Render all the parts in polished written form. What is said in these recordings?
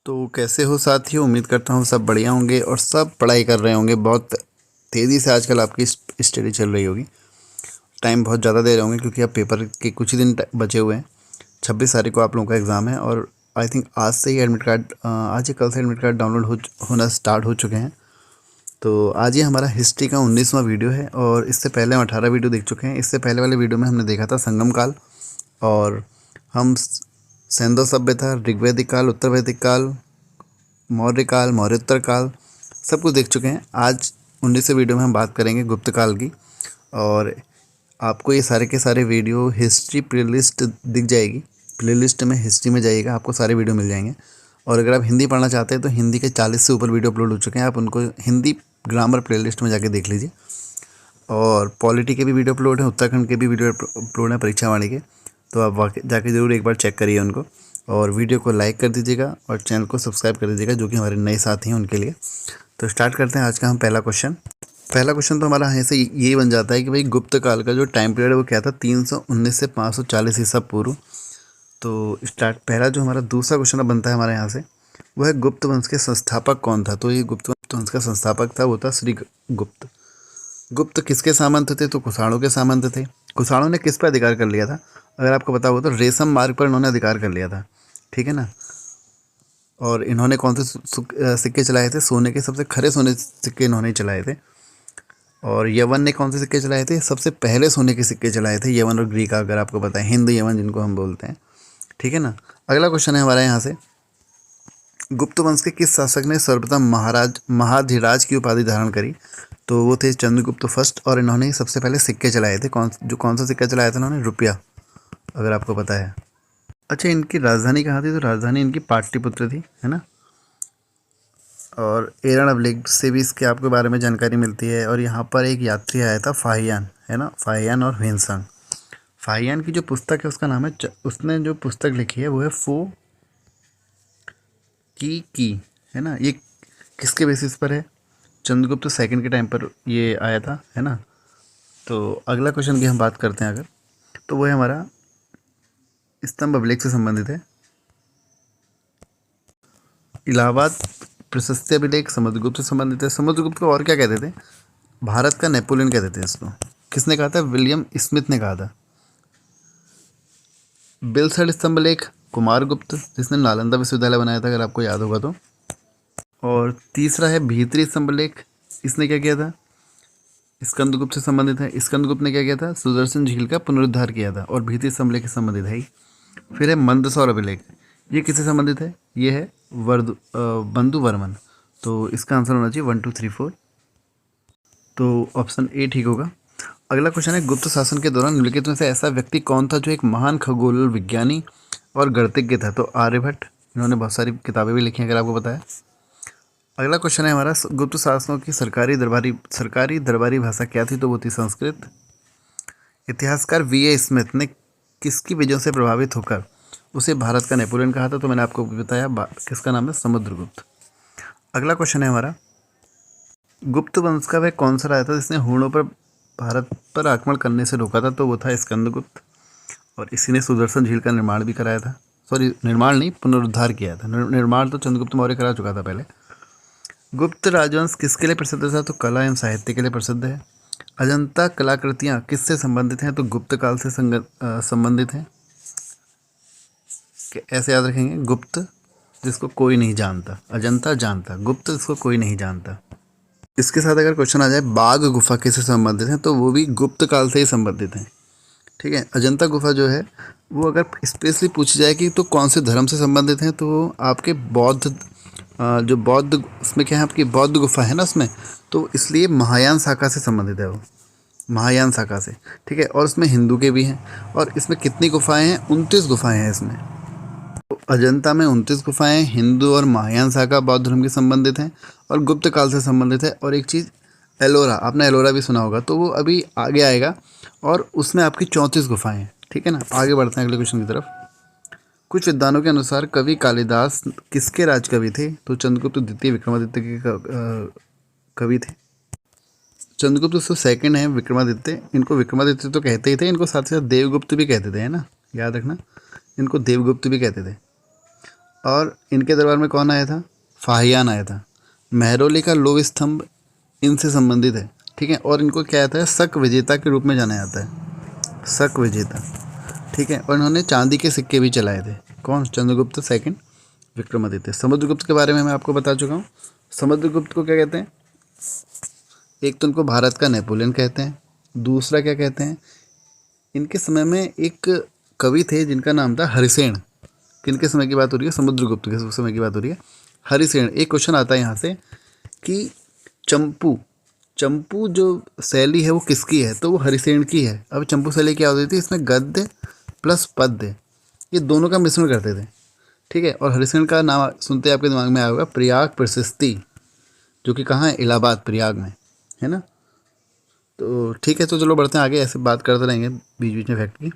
तो कैसे हो साथियों? उम्मीद करता हूँ सब बढ़िया होंगे और सब पढ़ाई कर रहे होंगे। बहुत तेज़ी से आजकल आपकी स्टडी चल रही होगी। टाइम बहुत ज़्यादा दे रहे होंगे क्योंकि अब पेपर के कुछ ही दिन बचे हुए हैं। 26 तारीख को आप लोगों का एग्ज़ाम है और आई थिंक आज से ही एडमिट कार्ड आज ही कल से एडमिट कार्ड डाउनलोड होना स्टार्ट हो चुके हैं। तो आज ये हमारा हिस्ट्री का 19वां वीडियो है और इससे पहले हम 18 वीडियो देख चुके हैं। इससे पहले वाले वीडियो में हमने देखा था संगम काल और हम सैंधव सभ्यता, ऋग्वैदिक काल, उत्तर वैदिक काल, मौर्य काल, मौर्योत्तर काल सब कुछ देख चुके हैं। आज 19वें वीडियो में हम बात करेंगे गुप्त काल की और आपको ये सारे के सारे वीडियो हिस्ट्री प्लेलिस्ट दिख जाएगी। प्लेलिस्ट में हिस्ट्री में जाइएगा, आपको सारे वीडियो मिल जाएंगे। और अगर आप हिंदी पढ़ना चाहते हैं तो हिंदी के 40 से ऊपर वीडियो अपलोड हो चुके हैं, आप उनको हिंदी ग्रामर प्लेलिस्ट में जाके देख लीजिए। और पॉलिटी के भी वीडियो अपलोड हैं, उत्तराखंड के भी वीडियो अपलोड हैं, परीक्षा वाणी के। तो आप जाके ज़रूर एक बार चेक करिए उनको और वीडियो को लाइक कर दीजिएगा और चैनल को सब्सक्राइब कर दीजिएगा, जो कि हमारे नए साथी हैं उनके लिए। तो स्टार्ट करते हैं आज का हम पहला क्वेश्चन तो हमारा ऐसे यही बन जाता है कि भाई गुप्त काल का जो टाइम पीरियड है वो क्या था? 319 से 540 ईसा पूर्व। तो स्टार्ट पहला जो हमारा दूसरा क्वेश्चन बनता है हमारे यहाँ से, वो है गुप्त वंश के संस्थापक कौन था? तो ये गुप्त वंश का संस्थापक था, वो था श्री गुप्त। गुप्त किसके सामंत थे? तो कुषाणों के सामंत थे। कुषाणों ने किस पर अधिकार कर लिया था? अगर आपको पता हो तो रेशम मार्ग पर इन्होंने अधिकार कर लिया था, ठीक है ना। और इन्होंने कौन से सिक्के चलाए थे? सोने के, सबसे खरे सोने सिक्के इन्होंने ही चलाए थे। और यवन ने कौन से सिक्के चलाए थे? सबसे पहले सोने के सिक्के चलाए थे यवन और ग्रीक, अगर आपको पता है, हिंद यवन जिनको हम बोलते हैं, ठीक है ना। अगला क्वेश्चन है हमारा यहाँ से, गुप्त वंश के किस शासक ने सर्वप्रथम महाधिराज की उपाधि धारण करी? तो वो थे चंद्रगुप्त फर्स्ट और इन्होंने ही सबसे पहले सिक्के चलाए थे। कौन सा सिक्का चलाया था इन्होंने? रुपया, अगर आपको पता है। अच्छा, इनकी राजधानी कहाँ थी? तो राजधानी इनकी पाटलिपुत्र थी, है ना। और एरण अभिलेख से भी इसके आपके बारे में जानकारी मिलती है। और यहाँ पर एक यात्री आया था फाहियान, है ना, फाहियान और ह्वेनसांग। फाहियान की जो पुस्तक है उसका नाम है उसने जो पुस्तक लिखी है वो है फो की, है ना। ये किसके बेसिस पर है? चंद्रगुप्त सेकंड के टाइम पर ये आया था, है ना। तो अगला क्वेश्चन की हम बात करते हैं अगर, तो वो है हमारा स्तंभ अभिलेख से संबंधित है। इलाहाबाद प्रशस्ति अभिलेख समुद्रगुप्त से संबंधित है। समुद्रगुप्त को और क्या कहते थे? भारत का नेपोलियन कहते थे इसको। किसने कहा था? विलियम स्मिथ ने कहा था। बिलसड़ स्तंभ लेख कुमारगुप्त, जिसने नालंदा विश्वविद्यालय बनाया था, अगर आपको याद होगा तो। और तीसरा है भीतरी स्तंभ लेख, इसने क्या किया था? स्कंदगुप्त से संबंधित है। स्कंदगुप्त ने क्या किया था? सुदर्शन झील का पुनरुद्धार किया था और भीतरी स्तंभ लेख से संबंधित है ही। फिर है मंदसौर अभिलेख, ये किससे संबंधित है? ये है बंधु वर्मन। तो इसका आंसर होना चाहिए 1 2 3 4। तो ऑप्शन ए ठीक होगा। अगला क्वेश्चन है, गुप्त शासन के दौरान निम्नलिखित में से ऐसा व्यक्ति कौन था जो एक महान खगोल विज्ञानी और गणितज्ञ था? तो आर्यभट्ट, इन्होंने बहुत सारी किताबें भी लिखी हैं, अगर आपको पता है। अगला क्वेश्चन है हमारा, गुप्त शासकों की सरकारी दरबारी भाषा क्या थी? तो वो थी संस्कृत। इतिहासकार वी ए स्मिथ ने किसकी वजह से प्रभावित होकर उसे भारत का नेपोलियन कहा था? तो मैंने आपको बताया, किसका नाम है? समुद्रगुप्त। अगला क्वेश्चन है हमारा, गुप्त वंश का वह कौन सा राजा था जिसने हूणों पर भारत पर आक्रमण करने से रोका था? तो वो था स्कंदगुप्त और इसी ने सुदर्शन झील का निर्माण भी कराया था। सॉरी, निर्माण नहीं, पुनरुद्धार किया था। निर्माण तो चंद्रगुप्त मौर्य करा चुका था पहले। गुप्त राजवंश किसके लिए प्रसिद्ध था? तो कला एवं साहित्य के लिए प्रसिद्ध है। अजंता कलाकृतियाँ किससे संबंधित हैं? तो गुप्त काल से संबंधित हैं। ऐसे याद रखेंगे, गुप्त जिसको कोई नहीं जानता, अजंता जानता, गुप्त जिसको कोई नहीं जानता। इसके साथ अगर क्वेश्चन आ जाए बाघ गुफा किससे संबंधित है? तो वो भी गुप्त काल से ही संबंधित हैं, ठीक है। अजंता गुफा जो है वो अगर स्पेशली पूछी जाए कि तो कौन से धर्म से संबंधित हैं, तो वो आपके बौद्ध, जो बौद्ध, उसमें क्या है आपकी बौद्ध गुफा है ना उसमें, तो इसलिए महायान शाखा से संबंधित है वो, महायान शाखा से, ठीक है। और उसमें हिंदू के भी हैं। और इसमें कितनी गुफाएं हैं? 29 गुफाएं हैं इसमें। तो अजंता में 29 गुफाएं हिंदू और महायान शाखा बौद्ध धर्म के संबंधित हैं और गुप्त काल से संबंधित है। और एक चीज़, एलोरा, आपने एलोरा भी सुना होगा, तो वो अभी आगे आएगा और उसमें आपकी 34 गुफाएं हैं, ठीक है ना। आगे बढ़ते हैं अगले क्वेश्चन की तरफ। कुछ विद्वानों के अनुसार कवि कालिदास किसके राजकवि थे? तो चंद्रगुप्त द्वितीय विक्रमादित्य के कवि थे। चंद्रगुप्त तो सेकंड है विक्रमादित्य, इनको विक्रमादित्य तो कहते ही थे, इनको साथ साथ देवगुप्त भी कहते थे, है ना, याद रखना, इनको देवगुप्त भी कहते थे। और इनके दरबार में कौन आया था? फाहियान आया था। मेहरौली का लोह स्तंभ इनसे संबंधित है, ठीक है। और इनको क्या आता है? शक विजेता के रूप में जाना जाता है, शक विजेता, ठीक है। और इन्होंने चांदी के सिक्के भी चलाए थे। कौन? चंद्रगुप्त सेकंड विक्रमादित्य। समुद्रगुप्त के बारे में मैं आपको बता चुका हूँ। समुद्रगुप्त को क्या कहते हैं? एक तो उनको भारत का नेपोलियन कहते हैं, दूसरा क्या कहते हैं, इनके समय में एक कवि थे जिनका नाम था हरिसेन। किनके समय की बात हो रही है? समुद्रगुप्त के समय की बात हो रही है। हरिसेन। एक क्वेश्चन आता है यहाँ से कि चंपू चंपू जो शैली है वो किसकी है? तो वो हरिसेन की है। अब चंपू शैली क्या होती थी? इसमें गद्य प्लस पद्य, ये दोनों का मिश्रण करते थे, ठीक है। और हरिसेन का नाम सुनते ही आपके दिमाग में आया होगा प्रयाग प्रशस्ति, जो कि कहाँ है? इलाहाबाद, प्रयाग में, है ना। तो ठीक है, तो चलो बढ़ते हैं आगे, ऐसे बात करते रहेंगे बीच बीच में फैक्ट की।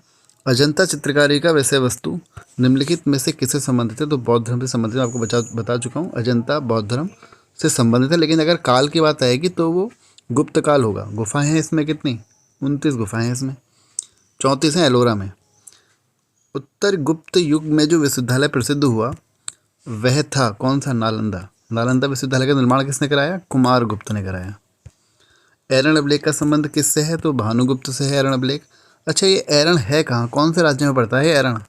अजंता चित्रकारी का विषय वस्तु निम्नलिखित में से किससे संबंधित है? तो बौद्ध धर्म से संबंधित, आपको बता चुका हूँ। अजंता बौद्ध धर्म से संबंधित है, लेकिन अगर काल की बात आएगी तो वो गुप्त काल होगा। गुफाएं हैं इसमें कितनी? 29 गुफाएं हैं इसमें, 34 हैं एलोरा में। उत्तर गुप्त युग में जो विश्वविद्यालय प्रसिद्ध हुआ वह था कौन सा? नालंदा। नालंदा विश्वविद्यालय का निर्माण किसने कराया? कुमार गुप्त ने कराया। एरन अभिलेख का संबंध किससे है? तो भानुगुप्त से है एरन अभिलेख। अच्छा, ये एरन है कहाँ? कौन से राज्य में पड़ता है एरन?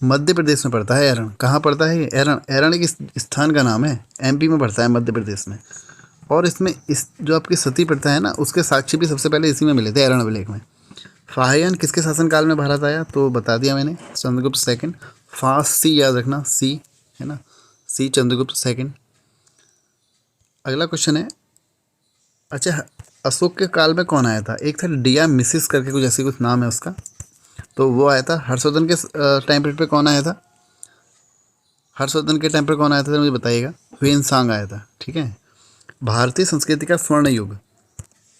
मध्य प्रदेश में पड़ता है एरन। कहाँ पड़ता है ये एरन? एरन एक स्थान का नाम है, एमपी में पड़ता है, मध्य प्रदेश में। और इसमें इस जो आपकी सती प्रथा है ना, उसके साक्ष्य भी सबसे पहले इसी में मिले थे, एरन अभिलेख में। फाहियान किसके शासनकाल में भारत आया? तो बता दिया मैंने, चंद्रगुप्त सेकंड। सी याद रखना, सी, है ना, सी चंद्रगुप्त सेकंड। अगला क्वेश्चन है, अच्छा अशोक के काल में कौन आया था? एक था डिया मिसिस करके कुछ ऐसी कुछ नाम है उसका, तो वो आया था। हर्षवर्धन के टाइम पीरियड पे कौन आया था? हर्षवर्धन के टाइम पर कौन आया था? मुझे बताइएगा। ह्वेनसांग आया था, ठीक है। भारतीय संस्कृति का स्वर्ण युग,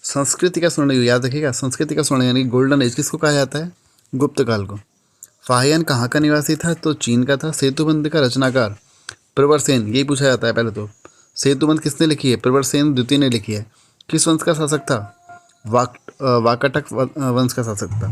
संस्कृति का स्वर्ण युग याद रखिएगा, संस्कृति का स्वर्ण यानी गोल्डन एज किसको कहा जाता है? गुप्त काल को। फाहियान कहाँ का निवासी था? तो चीन का था। सेतुबंध का रचनाकार प्रवरसेन, यही पूछा जाता है पहले तो। सेतुबंध किसने लिखी है? प्रवरसेन द्वितीय ने लिखी है। किस वंश का शासक था? वाकाटक वंश का शासक था।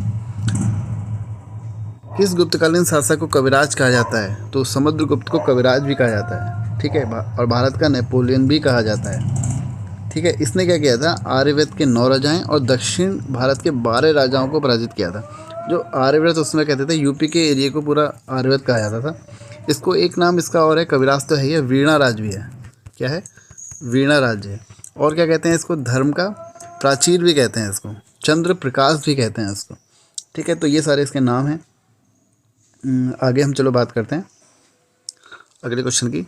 किस गुप्तकालीन शासक को कविराज कहा जाता है? तो समुद्रगुप्त को कविराज भी कहा जाता है, ठीक है। और भारत का नेपोलियन भी कहा जाता है, ठीक है। इसने क्या किया था? आर्यव्रत के 9 राजाएं और दक्षिण भारत के 12 राजाओं को पराजित किया था। जो आर्यव्रत उसमें कहते थे, यूपी के एरिया को पूरा आर्यव्रत कहा जाता था। इसको एक नाम इसका और है, कविराज तो है ही, वीणा राज भी है। क्या है? वीणा राज्य है। और क्या कहते हैं इसको? धर्म का प्राचीर भी कहते हैं इसको, चंद्र प्रकाश भी कहते हैं इसको, ठीक है। तो ये सारे इसके नाम हैं। आगे हम चलो बात करते हैं अगले क्वेश्चन की।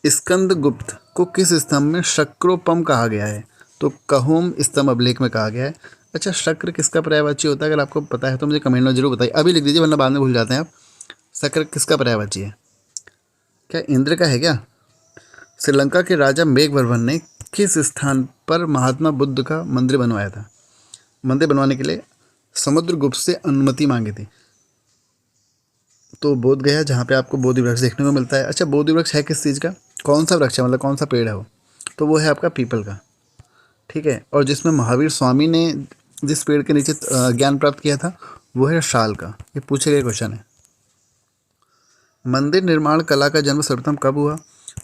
स्कंदगुप्त को किस स्तंभ में शक्रोपम कहा गया है? तो कहुम स्तंभ अभिलेख में कहा गया है। अच्छा, शक्र किसका पर्यायवाची होता है? अगर आपको पता है तो मुझे कमेंट में जरूर बताइए, अभी लिख दीजिए वरना बाद में भूल जाते हैं आप। शक्र किसका पर्यायवाची है? क्या इंद्र का है क्या? श्रीलंका के राजा मेघवर्मन ने किस स्थान पर महात्मा बुद्ध का मंदिर बनवाया था? मंदिर बनवाने के लिए समुद्रगुप्त से अनुमति मांगी थी। तो बोध गया, जहाँ पे आपको बोधि वृक्ष देखने को मिलता है। अच्छा, बोधि वृक्ष है किस चीज़ का? कौन सा वृक्ष है, मतलब कौन सा पेड़ है वो? तो वो है आपका पीपल का, ठीक है। और जिसमें महावीर स्वामी ने जिस पेड़ के नीचे ज्ञान प्राप्त किया था वो है शाल का। ये पूछे गए क्वेश्चन है। मंदिर निर्माण कला का जन्म सर्वप्रथम कब हुआ?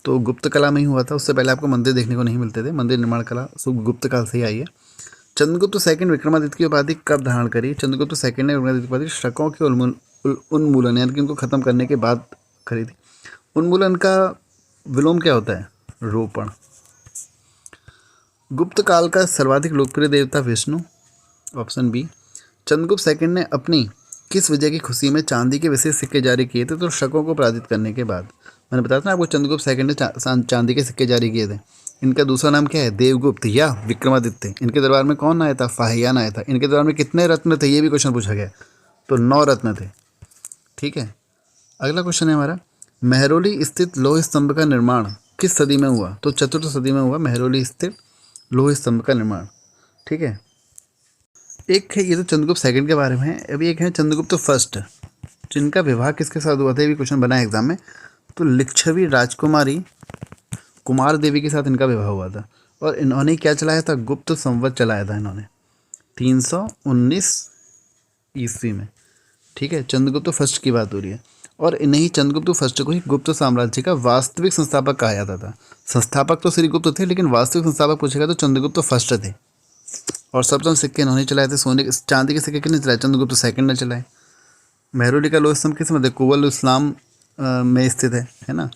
तो गुप्त कला में ही हुआ था। उससे पहले आपको मंदिर देखने को नहीं मिलते थे। मंदिर निर्माण कला गुप्त काल से ही आई है। चंद्रगुप्त सेकंड विक्रमादित्य की उपाधि कब धारण करी? चंद्रगुप्त सेकंड ने विक्रमादित्य की उपाधि शकों के उन्मूलन यानी कि उनको खत्म करने के बाद करी थी। उन्मूलन का विलोम क्या होता है? रोपण। गुप्त काल का सर्वाधिक लोकप्रिय देवता Vishnu, option B. Chandragupta second ने अपनी किस विजय की खुशी में चांदी के विशेष सिक्के जारी किए थे? तो शकों को पराजित करने के बाद। मैंने बताया था ना आपको, चंद्रगुप्त सेकंड ने चांदी के सिक्के जारी किए थे। इनका दूसरा नाम क्या है? देवगुप्त या विक्रमादित्य। इनके दरबार में कौन आया था? फाहियान आया था। इनके दरबार में कितने रत्न थे? ये भी क्वेश्चन पूछा गया। तो 9 रत्न थे, ठीक है। अगला क्वेश्चन है हमारा, मेहरौली स्थित लौह स्तंभ का निर्माण किस सदी में हुआ? तो 4th सदी में हुआ मेहरौली स्थित लौह स्तंभ का निर्माण, ठीक है। एक है, ये तो चंद्रगुप्त सेकंड के बारे में है। अभी एक है चंद्रगुप्त फर्स्ट, जिनका विवाह किसके साथ हुआ था? ये भी क्वेश्चन बना है एग्जाम में। तो लिच्छवी राजकुमारी कुमार देवी के साथ इनका विवाह हुआ था। और इन्होंने क्या चलाया था? गुप्त संवत चलाया था इन्होंने 319 ईस्वी में, ठीक है। चंद्रगुप्त फर्स्ट की बात हो रही है। और इन्हीं चंद्रगुप्त फर्स्ट को ही गुप्त साम्राज्य का वास्तविक संस्थापक कहा जाता था। संस्थापक तो श्रीगुप्त थे, लेकिन वास्तविक संस्थापक पूछेगा तो चंद्रगुप्त फर्स्ट थे। और सर्वप्रथम सिक्के इन्होंने चलाए थे। सोने के चांदी के सिक्के किसने चलाए? चंद्रगुप्त सेकंड ने चलाए। मेहरुली का लोह स्तंभ किस में? कुवल इस्लाम में स्थित है ना।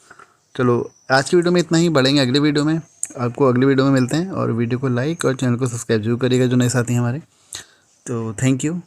चलो आज की वीडियो में इतना ही, बढ़ेंगे अगले वीडियो में। आपको अगले वीडियो में मिलते हैं, और वीडियो को लाइक और चैनल को सब्सक्राइब जरूर करिएगा जो नए साथी हैं हमारे। तो थैंक यू।